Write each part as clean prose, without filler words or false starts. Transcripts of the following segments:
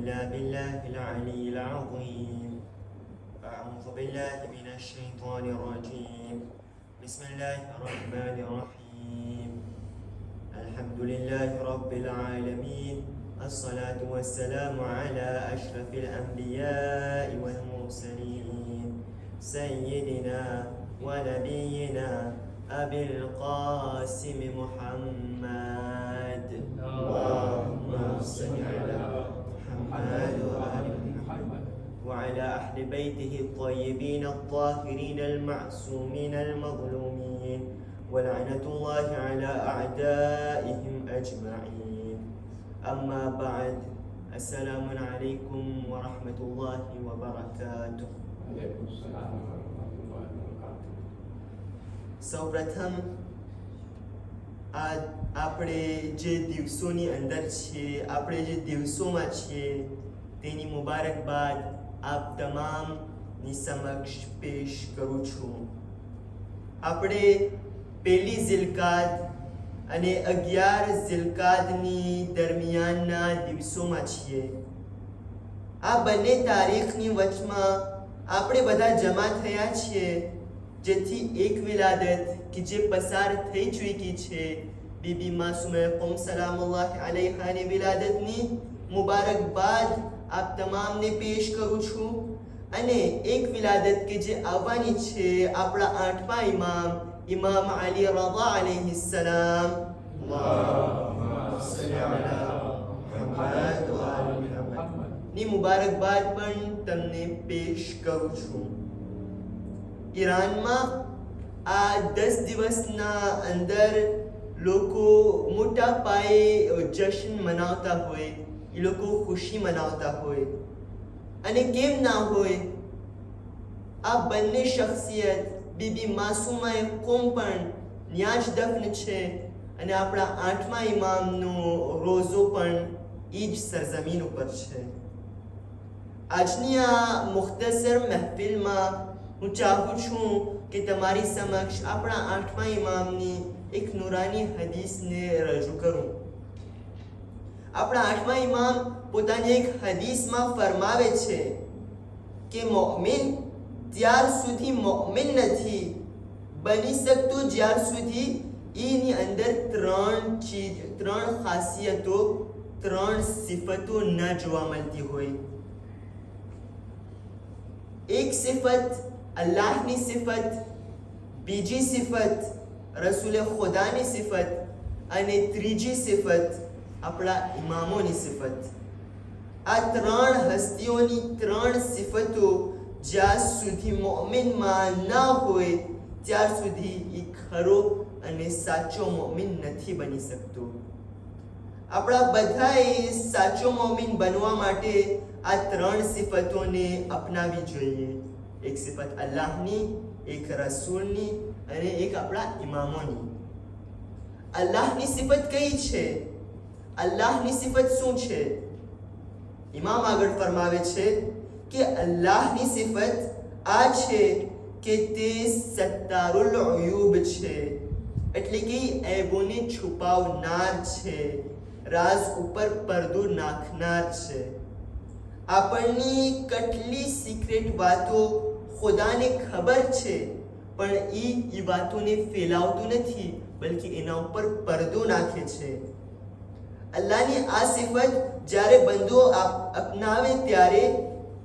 إلا بالله العلي العظيم. أعوذ بالله من الشيطان الرجيم. بسم الله الرحمن الرحيم. الحمد لله رب العالمين. الصلاة والسلام على أشرف الأنبياء والمرسلين سيدنا ونبينا أبي القاسم محمد. اللهم صل على محمد وآل محمد وعلى أهل بيته الطيبين الطاهرين المعصومين المظلومين ولعنة الله على أعدائهم أجمعين. أما بعد، السلام عليكم ورحمة الله وبركاته. સૌપ્રથમ આપણે જે દિવસોની અંદર છીએ, આપણે જે દિવસોમાં છીએ તેની મુબારકબાદ આપ તમામની સમક્ષ પેશ કરું છું. આપણે પહેલી ઝિલકાદ અને 11 ઝિલકાદની દરમિયાનના દિવસોમાં છીએ. આ બંને તારીખની વચમાં આપણે બધા જમા થયા છીએ, જેથી એક વિલાદત કે જે પસાર થઈ ચૂકી છે, બીબી માસુમા કૌમ સલામુલ્લાહ અલૈહાની વિલાદતની મુબારકબાદ આપ તમામને પેશ કરું છું. અને એક વિલાદત કે જે આવવાની છે આપણા 8મા ઇમામ ઇમામ અલી રઝા અલૈહિ સલામ. અલ્લાહુમ્મા સલ્લી અલા મુહમ્મદ વ આલી મુહમ્મદ ની મુબારકબાદ પણ તમને પેશ કરું છું. ઈરાનમાં આ 10 દિવસના અંદર લોકો મોટા પાયે જશ્ન મનાવતા હોય, એ લોકો ખુશી મનાવતા હોય. અને કેમ ના હોય, આ બંને શખ્સિયત બીબી માસુમાએ કોમ પણ ન્યા જ દફન છે અને આપણા 8મા ઇમામનો રોઝો પણ એ જ સરઝમીન ઉપર છે. આજની આ મુખ્તસર મહેફિલમાં હું ચાહું છું કે તમારી સમક્ષ આપણા 8મા ઇમામની એક નુરાની હદીસને રજૂ કરું. આપણા 8મા ઇમામ પોતાની એક હદીસમાં ફરમાવે છે કે મોમિન ત્યાર સુધી મોમિન નથી બની શકતો જ્યાર સુધી એની અંદર 3 ખાસિયતો, 3 સિફતો ન જોવા મળતી હોય. એક સિફત અલ્લાહની સિફત, બીજી સિફત રસૂલ ખુદાની સિફત અને ત્રીજી સિફત આપણા ઇમામોની સિફત. આ 3 હસ્તીઓની 3 સિફતો જ્યાં સુધી મોમિનમાં ના હોય ત્યાર સુધી એ ખરો અને સાચો મોમિન નથી બની શકતો. આપણા બધાએ સાચો મોમિન બનવા માટે આ 3 સિફતોને અપનાવી જોઈએ. એક સિફત અલ્લાહની, એક રસૂલની અને એક આપણા ઇમામોની. અલ્લાહની સિફત કઈ છે? અલ્લાહની સિફત શું છે? ઇમામ આગળ ફરમાવે છે કે અલ્લાહની સિફત આ છે કે તે સત્તારુલ ઉયુબ છે, એટલે કે એબોને છુપાવનાર છે, રાઝ ઉપર પડદો નાખનાર છે. આપણની કેટલી સિક્રેટ વાતો ખુદાને ખબર છે, પણ એ વાતોને ફેલાવતો નથી, બલકે એના ઉપર પડદો નાખે છે. અલ્લાહની આ સિફત જ્યારે બંદો અપનાવે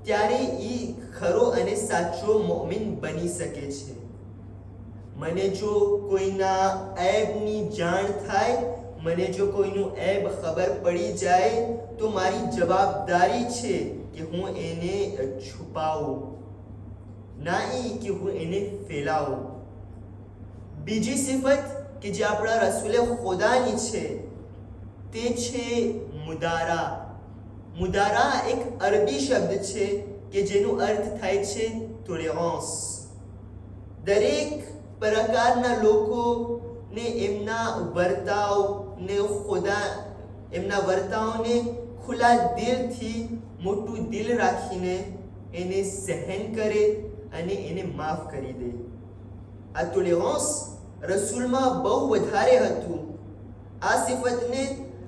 ત્યારે એ ખરો અને સાચો મોમિન બની શકે છે. મને જો કોઈના ઐબની જાણ થાય, મને જો કોઈનું ઐબ ખબર પડી જાય તો મારી જવાબદારી છે કે હું એને છુપાવું, ના કે હું એને ફેલાવું. બીજી સિફત કે જે આપણા રસૂલ ખુદાની છે તે છે મુદારા. મુદારા એક અરબી શબ્દ છે કે જેનો અર્થ થાય છે ટોલેરન્સ. દરેક પ્રકારના લોકોને એમના વર્તાવને ખુલ્લા દિલથી, મોટું દિલ રાખીને એને સહન કરે અને એને માફ કરી દે. આ ટોલેરન્સ રસૂલમાં બહુ વધારે હતું. આ સિફતને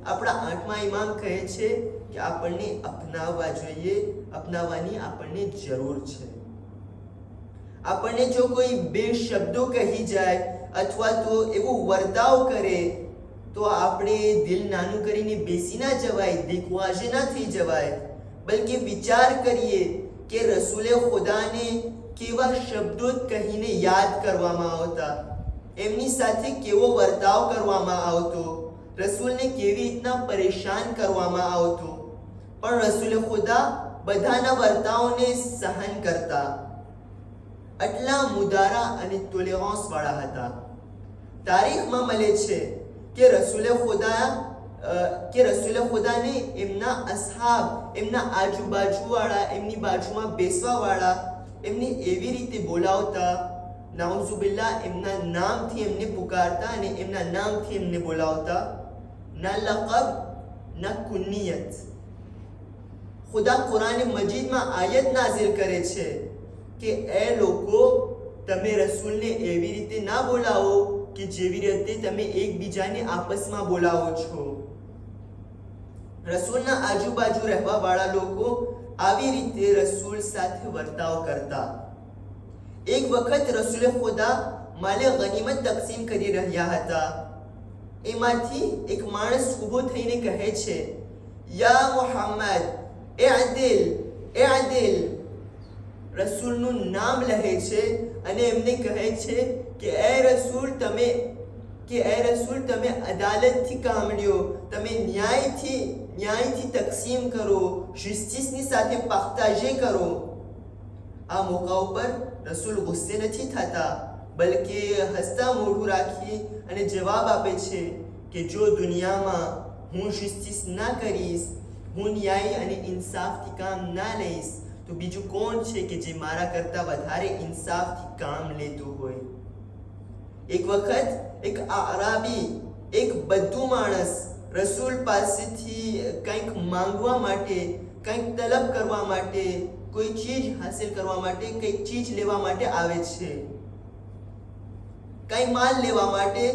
આપણા 8મા ઇમામ કહે છે કે આપણને અપનાવવા જોઈએ, અપનાવવાની આપણને જરૂર છે. આપણને જો કોઈ બે શબ્દો કહી જાય અથવા તો એવો વર્તાવ કરે તો આપણે દિલ નાનું કરીને બેસી ના જવાય, દિકવાજે ના થઈ જવાય, બલકે વિચાર કરીએ કે રસૂલે ખુદાને કેવા શબ્દો કહીને યાદ કરવામાં આવતા, એમની સાથે કેવો વર્તાવ કરવામાં આવતો, રસૂલને કેવી રીતના પરેશાન કરવામાં આવતો, પણ રસૂલે ખુદા બધાના વર્તાવને સહન કરતા. આટલા મુદારા અને ટોલેરન્સ વાળા હતા. તારીખમાં મળે છે કે રસૂલે ખુદાને એમના અસહાબ, એમના આજુબાજુવાળા, એમની બાજુમાં બેસવાવાળા એમને એવી રીતે બોલાવતા, નાઉઝુબિલ્લાહ, એમના નામથી એમને પુકારતા અને એમના નામથી એમને બોલાવતા, ના લaqab ના કુનિયત. ખુદા કુરાન મજીદમાં આયત નાઝિલ કરે છે કે એ લોકો, તમે રસૂલને એવી રીતે ના બોલાવો કે જેવી રીતે તમે એકબીજાને આપસમાં બોલાવો છો. રસૂલના આજુબાજુ રહેવા વાળા લોકો આવી રીતે રસૂલ સાથે વર્તાવ કરતા. એક વખત રસૂલે ખુદા માલે ગનીમત તકસીમ કરી રહ્યા હતા. એમાંથી એક માણસ ઊભો થઈને કહે છે, યા મુહમ્મદ ઇઅદિલ ઇઅદિલ. રસૂલનું નામ લે છે અને એમને કહે છે કે એ રસૂલ તમે અદાલતથી કામ લ્યો, તમે ન્યાયથી તકસીમ કરો, જસ્ટિસની સાથે પાખતાજે કરો. આ મોકા ઉપર રસૂલ ગુસ્સે નથી થતા, બલકે હસતા મોઢું રાખી અને જવાબ આપે છે કે જો દુનિયામાં હું જસ્ટિસ ના કરીશ, હું ન્યાય અને ઇન્સાફથી કામ ના લઈશ, તો બીજું કોણ છે કે જે મારા કરતાં વધારે ઇન્સાફથી કામ લેતું હોય. એક વખત એક આરાબી, એક બદ્દુ માણસ રસૂલ પાસેથી કંઈક માંગવા માટે, કંઈક તલબ કરવા માટે, કોઈ ચીજ હાસિલ કરવા માટે, કંઈક ચીજ લેવા માટે આવે છે, કંઈ માલ લેવા માટે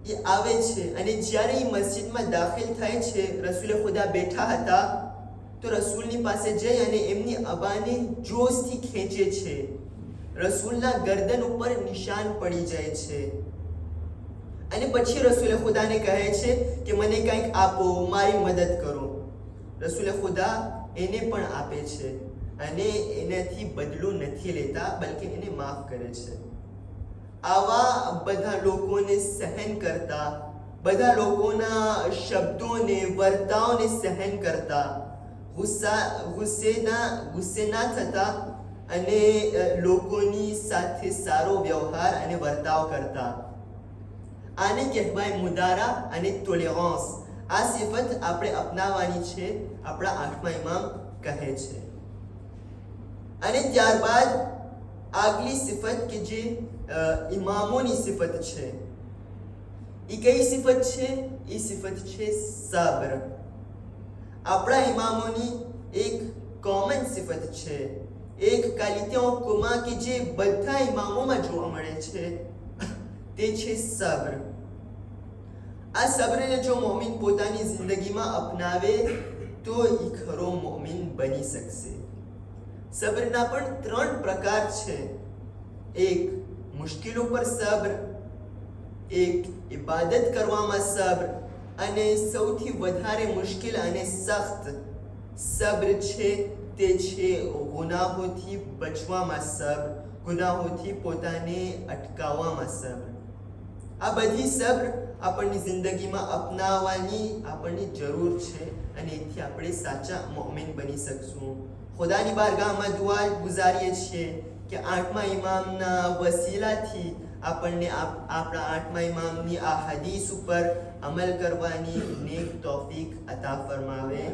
એ આવે છે. અને જ્યારે એ મસ્જિદમાં દાખલ થાય છે, રસૂલે ખુદા બેઠા હતા, તો રસૂલની પાસે જઈ અને એમની અબાને જોશથી ખેંચે છે. રસૂલના ગરદન ઉપર નિશાન પડી જાય છે અને પછી રસૂલે ખુદાને કહે છે કે મને કંઈક આપો, મારી મદદ કરો. રસૂલે ખુદા એને પણ આપે છે અને એનાથી બદલો નથી લેતા, બલકે એને માફ કરે છે. આવા બધા લોકોને સહન કરતા, બધા લોકોના શબ્દોને, વર્તાવને સહન કરતા, ગુસ્સે ના થતા અને લોકોની સાથે સારો વ્યવહાર અને વર્તાવ કરતા. આને કહેવાય મુદારા અને ટોલેરન્સ. આ સિફત આપણે અપનાવવાની છે, આપણા 8મા ઇમામ કહે છે. અને ત્યારબાદ આગલી સિફત કે જે ઇમામોની સિફત છે, એ કઈ સિફત છે? એ સિફત છે સબ્ર. આપણા ઇમામોની એક કોમન સિફત છે, એક qualité en commun કે જે બધા ઇમામોમાં જોવા મળે છે, તે છે સબ્ર. આ સબ્રને જો મોમિન પોતાની જિંદગીમાં અપનાવે તો એ ખરો મોમિન બની શકશે. સબ્રના પણ 3 પ્રકાર છે. એક મુશ્કેલો પર સબ્ર, એક ઇબાદત કરવામાં સબ્ર, અને સૌથી વધારે મુશ્કેલ અને સખ્ત સબ્ર છે તે છે ગુનાહોથી બચવામાં સબ્ર, ગુનાહોથી પોતાને અટકાવવામાં સબ્ર. આ બધી સબ્ર આપણની જિંદગીમાં અપનાવવાની આપણને જરૂર છે અને એથી આપણે સાચા મોમિન બની શકશું. ખુદાની બારગાહમાં દુઆ ગુજારીએ છીએ કે 8મા ઇમામના વસીલાથી આપણને આપણા 8મા ઇમામની આ હદીસ ઉપર અમલ કરવાની નેક તૌફીક અતા ફરમાવે.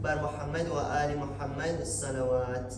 પર મોહમ્મદ વ આલ મોહમ્મદ સલવાત.